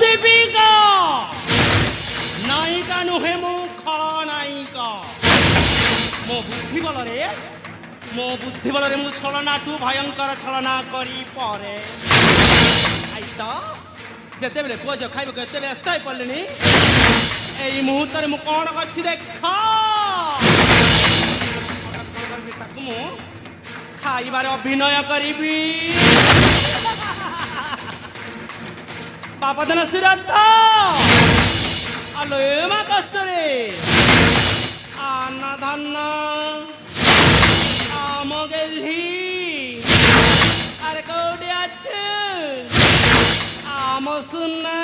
दीपिका नायिका नुहे मो खलनायिका मो बुद्धि बल रे मु छलना तू भयंकर छलना करी परे आई तो जते बेले पुओ जो खाइब केते व्यस्त होई पड़लेनी एई मुहूर्त रे मु कोन करछि रे खा ताकू मु खाइबार अभिनय करिबी पापदन श्राद्ध आलो एमा कस्तरे अन्नधान्न आमगेल्ही अरे कौड़ी अच्छे आम सुन्ना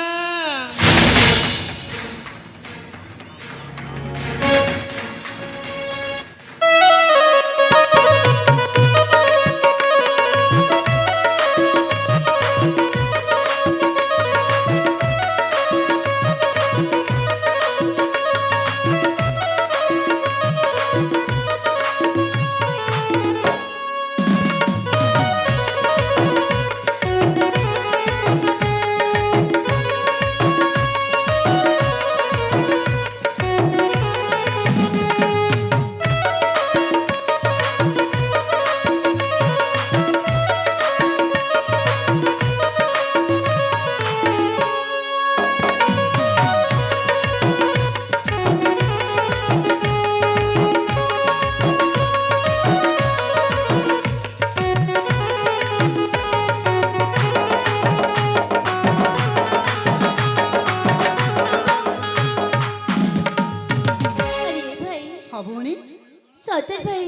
सतर भाई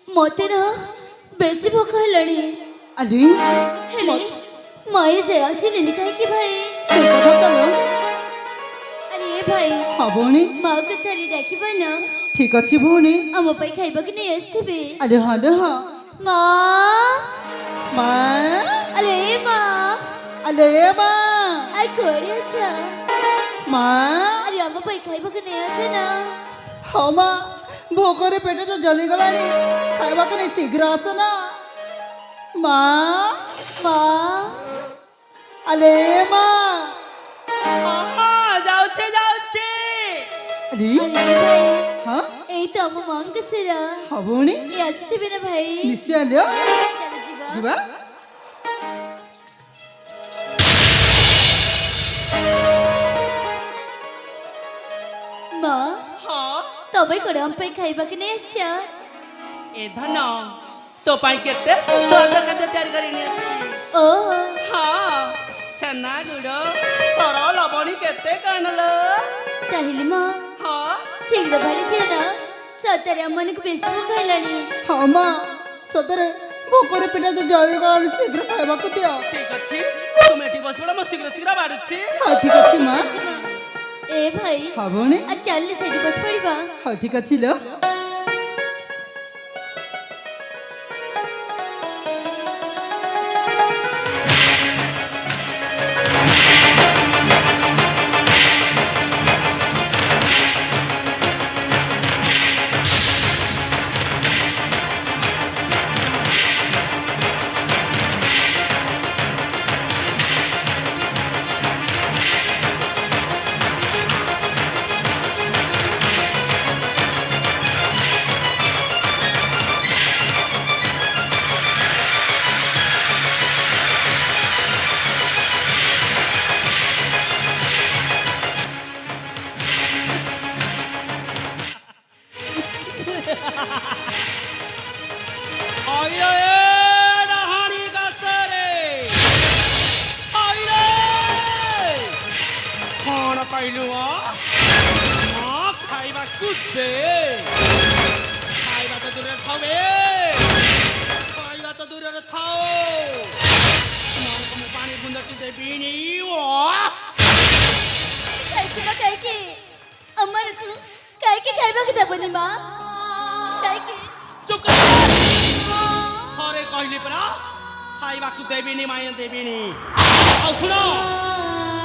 मते ना बेसी भोक हेलानी अरे हेले माये जे आसिलेनी काहे कि भाई से कथा तलो अरे भाई हाँ भौणी माँ को थारी डाकिबा ना ठीक अच्छी भौणी आम पाई खाइबा कि नहीं आसथिबे अरे हाँ रे हाँ माँ माँ अरे माँ आई कोड़ी अच्छा माँ अरे आम पाई खाइबा कि नहीं आसे ना हाँ माँ भोकरे पेटे तो जली गलानी खाइबा के नहीं शीघ्र आस ना माँ माँ अरे माँ जाउछे अरे अरे भाई हाँ এই তো আমার মন কসিরা हाँ भौणी এই আসथिबे ना भाई निश्चय लियो चल जीवा जीवा माँ हाँ তবে করে আম পাই খাইবা কি नहीं আসছা ए धन तो पाई केते स्वाद खाद्य तैयार करी नि ओ हाँ छन्ना गुड़ सर लवणी केते कानल चाहिले माँ हाँ शीघ्र भारी दिया ना सतरे अम्मन को बेसी भोक हेलानी हाँ माँ सतरे भोकरे पेटे तो जली गलानी शीघ्र खाइबा को दियो ठीक अच्छी तुम एठी बस पड़ा मैं शीघ्र शीघ्र बाड़ुची हाँ ठीक अच्छी माँ ए भाई हाँ भौणी आ चल सेठी बस पड़ीबा हाँ ठीक अच्छी लो कहलु खाइबा कुदे खाइबा तो दूर थाओ खाइबा तो दूर थाओ तुम पानी बुंदटी देबी नी काहे की अमर को काहे की ଖାଇବାକୁ ଦେବନି ମା କାହିଁକି ଚୁପ କର ଥରେ କହିଲି ପରା ଖାଇବାକୁ ଦେବିନି ମାଇଁ ଦେବିନି ଆଉ ଶୁଣ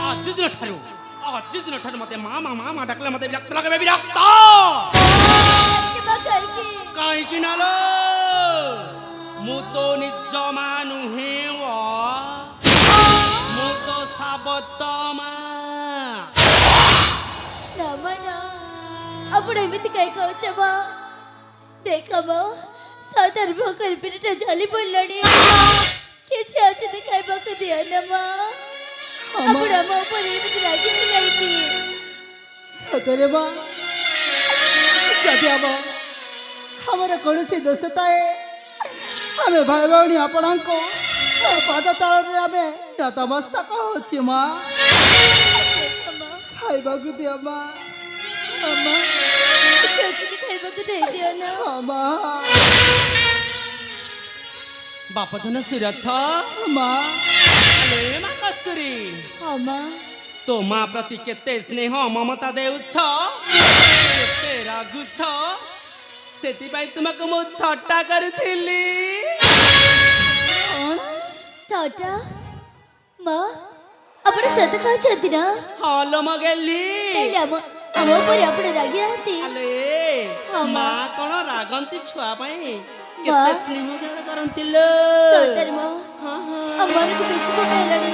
ଆଜି ଦିନଠାରୁ ମତେ ମା ଡାକିଲେ ମତେ ବିରକ୍ତ ଲାଗେ ବିରକ୍ତ ମା କାହିଁକି କାହିଁକି ନା ଲୋ ମୁଁ ତ ନିଜ ମା ନୁହେଁ ମୁଁ ତ ସାବତ ମା ନା ମା ନା ଆପଣ ଏମିତି କାହିଁ କହୁଛ ମା ଦେଖ ମା ସଦାର ଭୋକରେ ପେଟଟା ଝଳି ପଡ଼ିଲାଣି କିଛି ଅଛି ଖାଇବାକୁ ଦିଅ ନା ମା ଆପଣ ଆମ ଉପରେ ଏମିତି ରାଗିଛି କାହିଁକି ସତରେ ମା ଯଦି ଆମର କୌଣସି ଦୋଷ ଥାଏ ଆମେ ଭାଇ ଭଉଣୀ ଆପଣଙ୍କୁ ପାଦ ତଳରେ ଆମେ ନତମସ୍ତକ ହଉଛି ମା ଦେଖ ମା ଖାଇବାକୁ ଦିଅ ମା କିଛି ଅଛି କି ଖାଇବାକୁ ଦେଇଦିଅ ନା ମା ବାପ ଧନ ସୁରଥ ମା ମା କସ୍ତୁରୀ ହଁ ମା तो माँ प्रति केते स्नेह ममता देउछ केते रागुछ सेतिपाई तुमको मु थट्टा करथिली ଟାଟା ମା ଆପଣ ସତ କହୁଛନ୍ତି ନା हालो मगेली ତାହେଲେ ଆମ ଉପରେ ଆପଣ ରାଗି ନାହାନ୍ତି ଆଲେ ହଁ, ମା। ମାଁ କଣ ରାଗନ୍ତି ଛୁଆ ପାଇଁ ମା। କେତେ ସ୍ନେହ ଜାଳ କରନ୍ତି ଲୋ ସତରେ ମା ହଁ ହଁ ଆମମାନଙ୍କୁ ବେଶୀ ଭୋକ ହେଲାଣି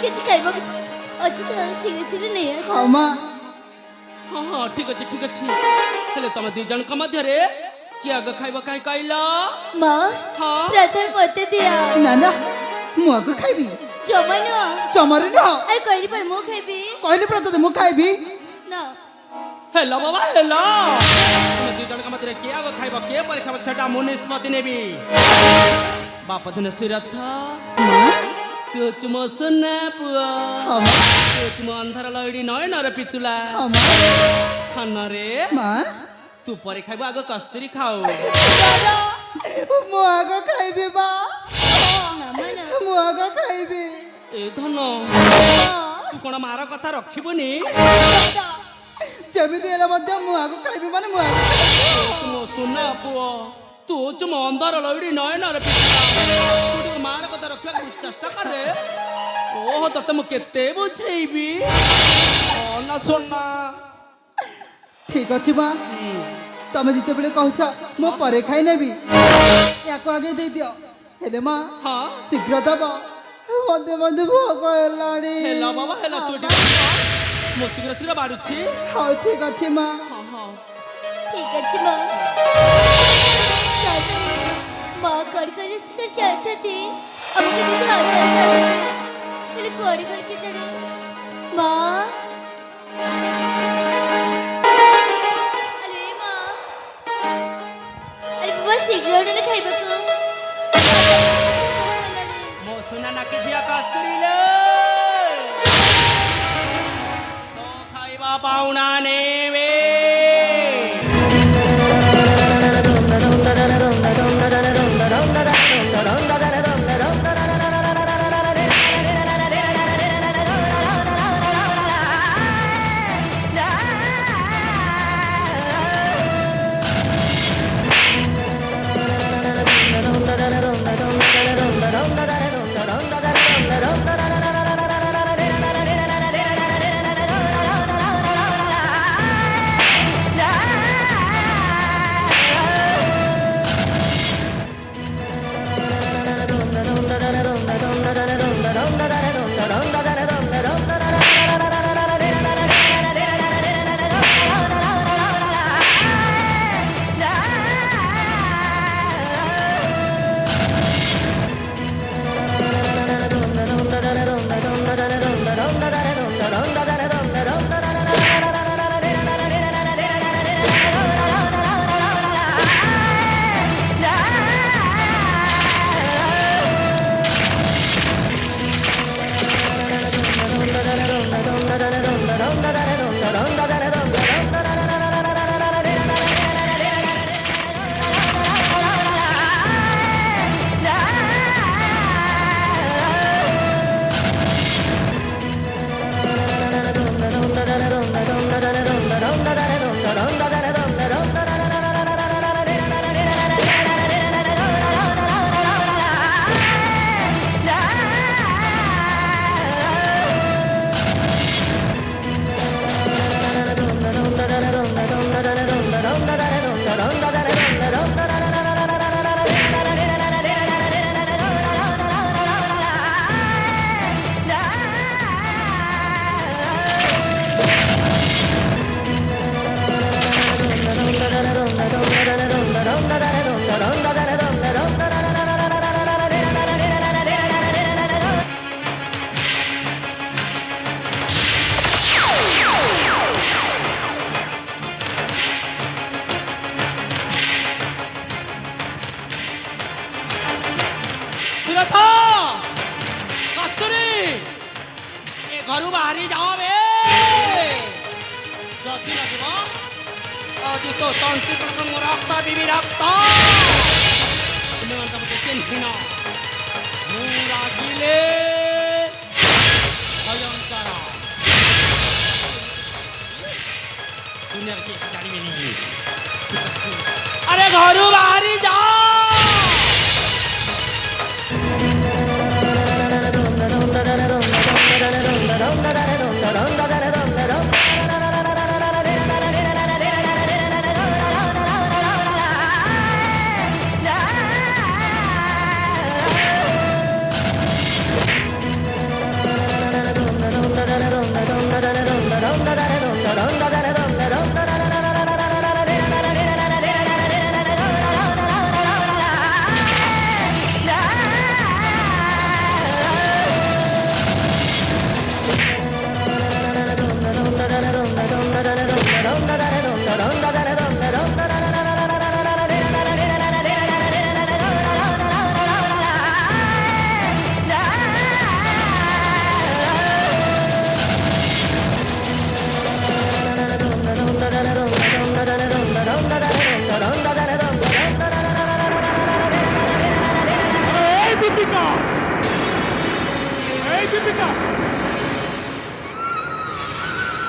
କିଛି ଖାଇବାକୁ ଅଛି ତ ଶୀଘ୍ର ଶୀଘ୍ର ନେଇ ଆସ ହଁ ମା ହଁ ହଁ ଠିକ ଅଛି ହେଲେ ତମ ଦି ଜଣଙ୍କ ମଧ୍ୟରେ କିଏ ଆଗ ଖାଇବ କାହିଁ କହିଲ ମା ହଁ ପ୍ରଥମେ ମତେ ଦିଅ ନା ନା ମୁଁ ଆଗ ଖାଇବି ଜମା ନୁହଁ ଜମାରୁ ନୁହଁ ଆରେ କହିଲି ପରେ ମୁଁ ଖାଇବି କହିଲି ପରା ତତେ ମୁଁ ଖାଇବି ନା हेलो बाबा हेलो तुम दी जन मत किए आग खाइब किए पर खाइब सेटा मु निष्पत्ति नेबी बाप दिन सिरथ तू तुम सुना पुआ ହଁ ମା तू तुम अंधार लहड़ी नय नर पितुला ହଁ ମା खान रे ମା तू पर खाइब आग कस्तूरी खाओ ମୁଁ ଆଗ ଖାଇବି ମା ନା ମା ନା ମୁଁ ଆଗ ଖାଇବି ए धन ମା, तू कोन मार कथा रखिबुनी ଯେମିତି ହେଲେ ମଧ୍ୟ ମୁଁ ଆଗ ଖାଇବି ମାନେ ମୁଁ ଆଗ तुम सुना पुआ तू तुम अंधार लहड़ी नय नर पितुला तू मार कथा रखिबा चेष्टा करे ओह तते मु केते बुझेइबी ना सुना ଠିକ ଅଛି ମା ତମେ ଯେତେବେଳେ କହୁଛ ମୁଁ ପରେ ଖାଇ ନେବି ୟାକୁ ଆଗେ ଦେଇଦିଅ ହେଲେ ମା हाँ ଶୀଘ୍ର ଦବ ମତେ ମତେ ଭୋକ ହେଲାଣି हेलो बाबा हेलो तू टी मो शीघ्र शीघ्र बाड़ुछि ହଉ ଠିକ ଅଛି ମା हाँ हाँ ଠିକ ଅଛି ମା ମା କଣ କରି ଶିଖି ଅଛନ୍ତି ଆମକୁ କିଛି ହେଲେ କଣ କରିକି ଜାଣେ ମା ଆରେ ମା ଆରେ ବାବା ଶୀଘ୍ର ଉଠିଲେ ଖାଇବାକୁ मो सुना ना कि जिया कस्तूरी ले तो खाइबा पाउना नेवे ବାହାରି ଯାବେ ଯଦି ନ ଯିବ ଆଜି ତ ତଣ୍ଟି କଣକ ମୋ ରକ୍ତ ବିବି ରକ୍ତ ତୁମେମାନେ ତ ମୋତେ ଚିହ୍ନିନ ମୁଁ ରାଗିଲେ ଭୟଙ୍କର ଦୁନିଆରେ କିଏ ଜାଣିବେନି ଠିକ ଅଛି ଆରେ ଘରୁ ବାହାରି ଯା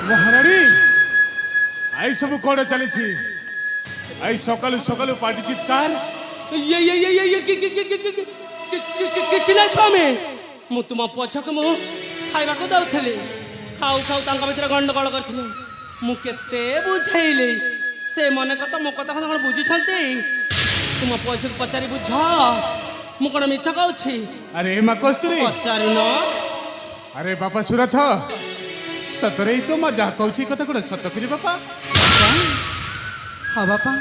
মহারানী এই সব কোড়ে চালিছি এই সকালু সকালু পাটি চিৎকার କିଛି ନାହିଁ ସ୍ୱାମୀ ମୁଁ ତୁମ ପଛକୁ ମୁଁ ଖାଇବାକୁ ଦେଉଥିଲି ଖାଉ ଖାଉ ତାଙ୍କ ଭିତରେ ଗଣ୍ଡଗୋଳ କରିଥିଲି ମୁଁ କେତେ ବୁଝେଇଲି ସେ ମନେ କଥା ମୋ କଥା କ'ଣ ବୁଝୁଛନ୍ତି ତୁମ ପଛକୁ ପଚାରି ବୁଝ ମୁଁ କ'ଣ ମିଛ କହୁଛି আরে মা কস্তুরী ପଚାରୁନ আরে বাপা সুরথ সতরে তো মা যা কହୁছি কথা কোন সত করি বাপা ହଁ ବାପା